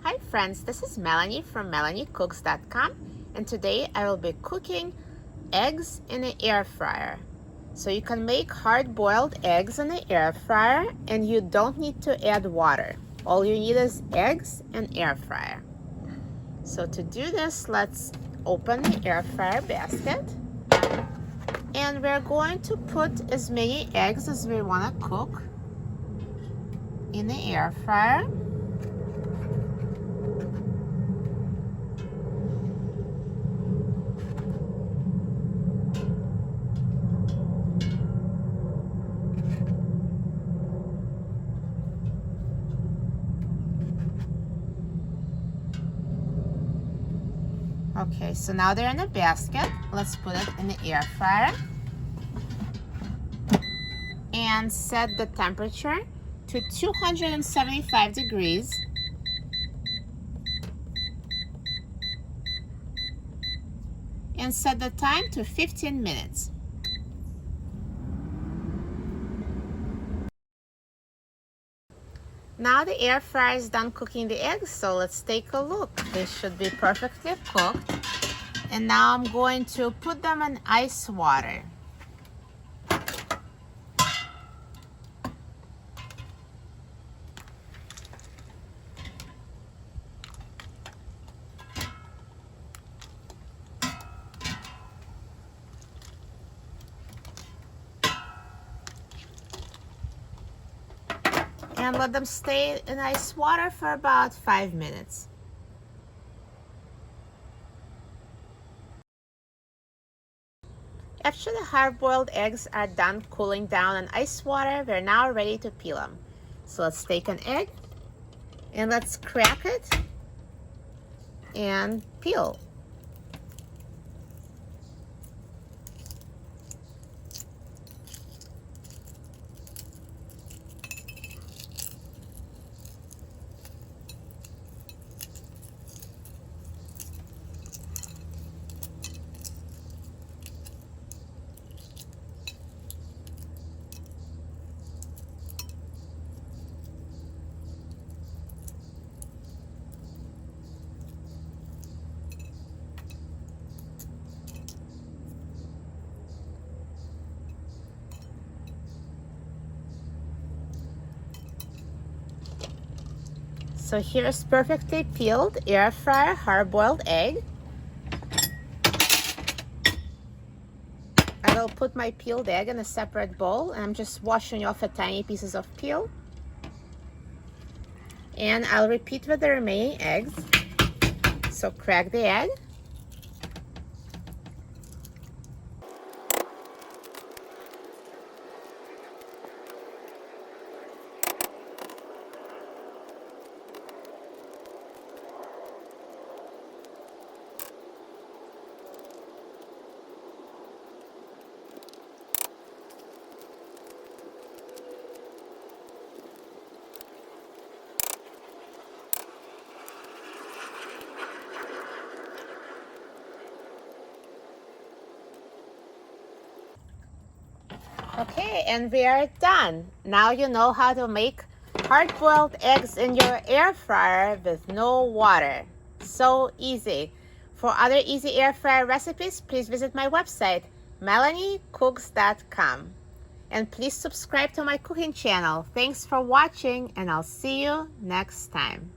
Hi friends, this is Melanie from melaniecooks.com, and today I will be cooking eggs in the air fryer. So you can make hard-boiled eggs in the air fryer and you don't need to add water. All you need is eggs and air fryer. So to do this, let's open the air fryer basket and we're going to put as many eggs as we want to cook in the air fryer. Okay, so now they're in a basket. Let's put it in the air fryer and set the temperature to 275 degrees. And set the time to 15 minutes. Now the air fryer is done cooking the eggs, so let's take a look. They should be perfectly cooked. And now I'm going to put them in ice water. And let them stay in ice water for about 5 minutes. After the hard-boiled eggs are done cooling down in ice water, we're now ready to peel them. So let's take an egg and let's crack it and peel. So here's perfectly peeled air fryer hard-boiled egg. I will put my peeled egg in a separate bowl and I'm just washing off the tiny pieces of peel. And I'll repeat with the remaining eggs. So crack the egg. Okay, and we are done. Now you know how to make hard-boiled eggs in your air fryer with no water. So easy. For other easy air fryer recipes, please visit my website, melaniecooks.com. And please subscribe to my cooking channel. Thanks for watching, and I'll see you next time.